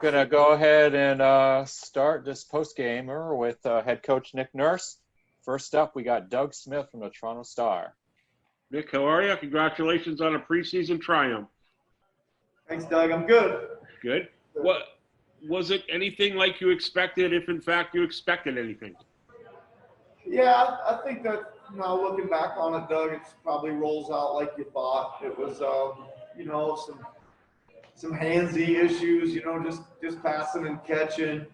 Gonna go ahead and start this post-gamer with head coach Nick Nurse. First up, we got Doug Smith from the Toronto Star. Nick, how are you? Congratulations on a preseason triumph. Thanks, Doug. I'm good. Good. What was it? Anything like you expected? If in fact you expected anything? Yeah, I think that now looking back on it, Doug, it probably rolls out like you thought. It was, some handsy issues, just passing and catching.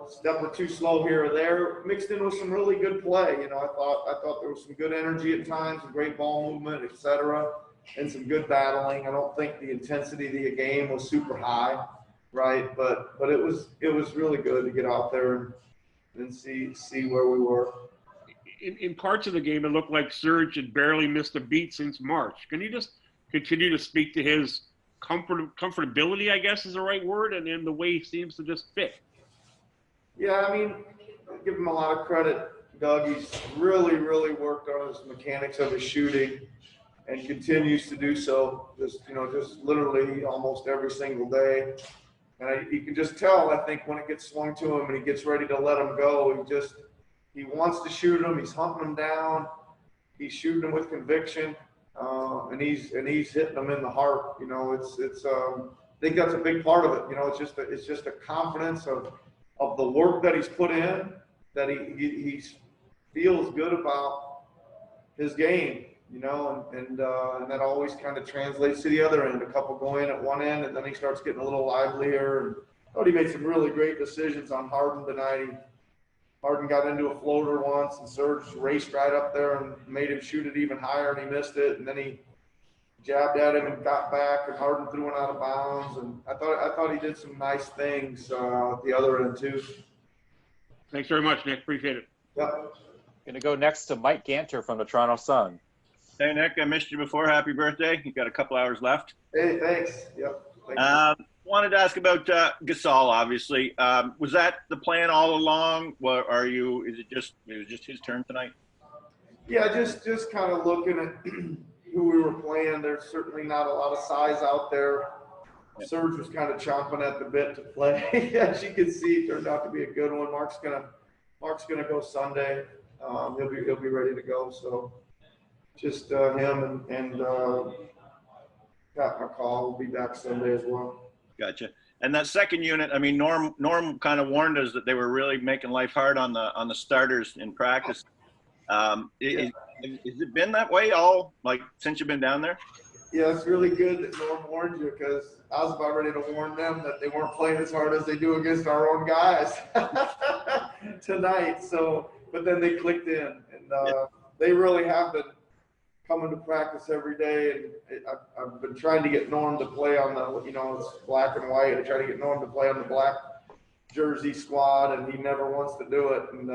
Step or two slow here or there, mixed in with some really good play. I thought there was some good energy at times, some great ball movement, etc., and some good battling. I don't think the intensity of the game was super high, right? But it was really good to get out there and see where we were. In parts of the game, it looked like Serge had barely missed a beat since March. Can you just continue to speak to his comfortability, I guess is the right word, and in the way he seems to just fit? Yeah, I give him a lot of credit, Doug. He's really, really worked on his mechanics of his shooting and continues to do so, just literally almost every single day. And you can just tell, I think, when it gets swung to him and he gets ready to let him go, he wants to shoot him. He's hunting them down. He's shooting them with conviction, and he's hitting them in the heart. I think that's a big part of it. It's just a confidence of the work that he's put in, that he feels good about his game, and that always kind of translates to the other end. A couple go in at one end, and then he starts getting a little livelier. And I thought he made some really great decisions on Harden tonight. Harden got into a floater once, and Serge raced right up there and made him shoot it even higher, and he missed it. And then he jabbed at him and got back, and Harden threw it out of bounds. And I thought he did some nice things at the other end too. Thanks very much, Nick. Appreciate it. Yep. Gonna go next to Mike Ganter from the Toronto Sun. Hey, Nick, I missed you before. Happy birthday. You got a couple hours left. Hey, thanks. Yep. Thank you. Wanted to ask about Gasol, obviously. Was that the plan all along? Is it just his turn tonight? Yeah, just kind of looking at who we were playing. There's certainly not a lot of size out there. Serge was kind of chomping at the bit to play. As you can see, it turned out to be a good one. Mark's gonna go Sunday. He'll be ready to go. So just him and Pat McCall will be back Sunday as well. Gotcha. And that second unit, Norm kind of warned us that they were really making life hard on the starters in practice. Has it been that way since you've been down there? Yeah, it's really good that Norm warned you, because I was about ready to warn them that they weren't playing as hard as they do against our own guys tonight. So, but then they clicked in, and they really have been coming to practice every day. And I've been trying to get Norm to play on it's black and white. I try to get Norm to play on the black jersey squad, and he never wants to do it. And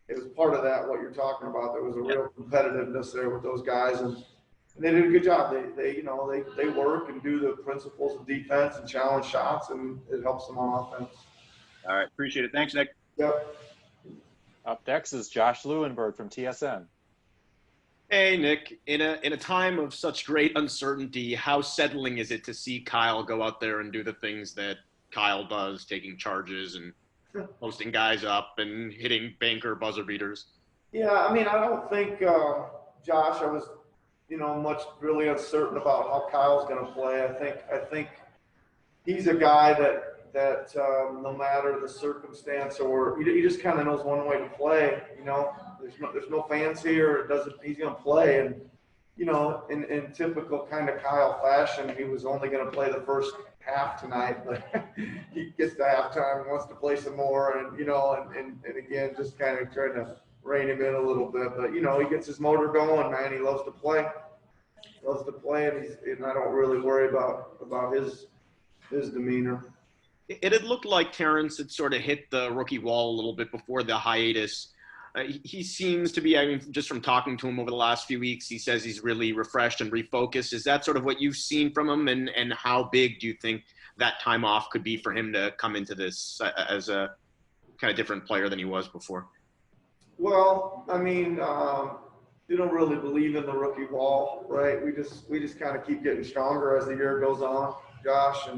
it was part of that, what you're talking about. There was a real competitiveness there with those guys, and they did a good job. They work and do the principles of defense and challenge shots, and it helps them on offense. All right, appreciate it. Thanks, Nick. Yep. Up next is Josh Lewenberg from TSN. Hey, Nick. In a time of such great uncertainty, how settling is it to see Kyle go out there and do the things that Kyle does, taking charges and posting guys up and hitting banker buzzer beaters? Yeah, I don't think, Josh, I was, much really uncertain about how Kyle's going to play. I think he's a guy that no matter the circumstance, or he just kind of knows one way to play. There's no fans here. He's going to play, and in typical kind of Kyle fashion, he was only going to play the first half tonight, but he gets to halftime and wants to play some more, and again, just kind of trying to rein him in a little bit. But he gets his motor going, man. He loves to play, and I don't really worry about his demeanor. It had looked like Terrence had sort of hit the rookie wall a little bit before the hiatus. He seems to be, just from talking to him over the last few weeks, he says he's really refreshed and refocused. Is that sort of what you've seen from him, and how big do you think that time off could be for him to come into this as a kind of different player than he was before? Well, you don't really believe in the rookie wall, right? We just kind of keep getting stronger as the year goes on. Josh,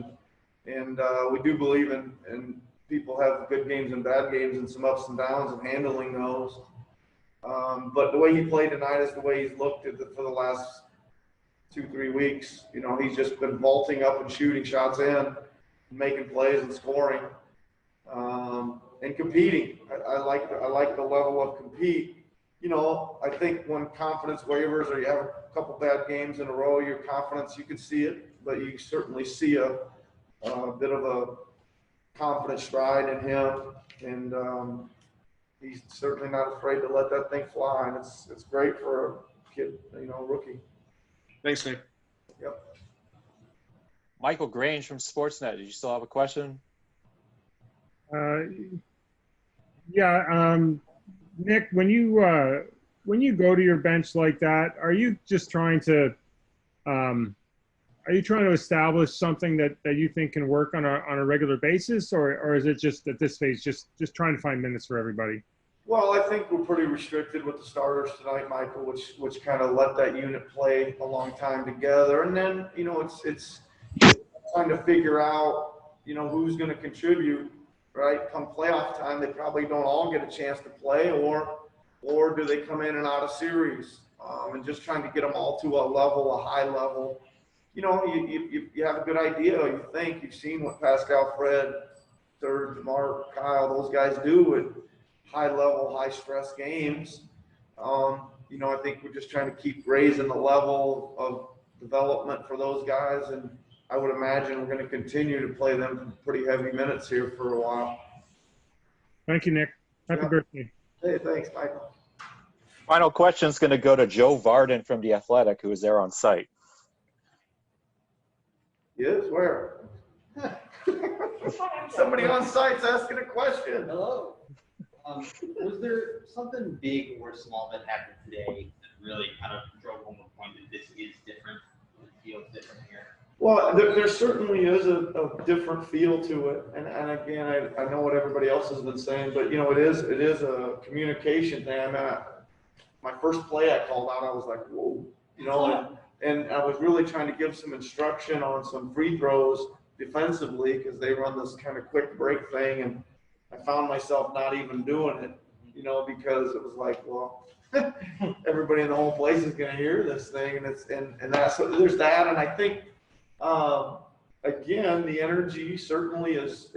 and we do believe in people have good games and bad games and some ups and downs and handling those. But the way he played tonight is the way he's looked for the last 2-3 weeks. You know, he's just been vaulting up and shooting shots in, making plays and scoring, and competing. I like the level of compete. You know, I think when confidence wavers or you have a couple bad games in a row, your confidence, you can see it, but you certainly see a bit of a confidence stride in him, and he's certainly not afraid to let that thing fly, and it's great for a kid, you know, rookie. Thanks, Nick. Yep. Michael Grange from Sportsnet. Did you still have a question? Nick, when you go to your bench like that, are you just trying to establish something that you think can work on a regular basis, or is it just at this stage just trying to find minutes for everybody? Well, I think we're pretty restricted with the starters tonight, Michael, which kind of let that unit play a long time together, and then you know it's trying to figure out, you know, who's going to contribute. Right, come playoff time, they probably don't all get a chance to play, or do they come in and out of series, and just trying to get them all to a high level. You know, you have a good idea. You think you've seen what Pascal, Fred, Serge, Mark, Kyle, those guys do with high level, high stress games. You know, I think we're just trying to keep raising the level of development for those guys, and I would imagine we're going to continue to play them pretty heavy minutes here for a while. Thank you, Nick. Happy birthday. Hey, thanks, Michael. Final question is going to go to Joe Varden from The Athletic, who is there on site. Yes, where? Somebody on site's asking a question. Hello. Was there something big or small that happened today that really kind of drove home the point that this is different? It feels different here. Well, there certainly is a different feel to it, and again, I know what everybody else has been saying, but you know, it is a communication thing. I mean, my first play I called out, I was like, whoa, you know, and I was really trying to give some instruction on some free throws defensively because they run this kind of quick break thing, and I found myself not even doing it, you know, because it was like, well, everybody in the whole place is going to hear this thing, and that's so there's that, and I think. Again, the energy certainly is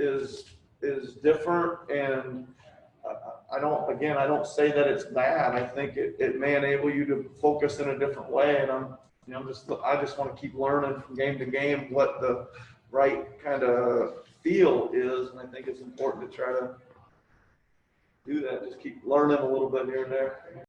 different, and I don't say that it's bad. I think it may enable you to focus in a different way, and I just want to keep learning from game to game what the right kind of feel is, and I think it's important to try to do that. Just keep learning a little bit here and there.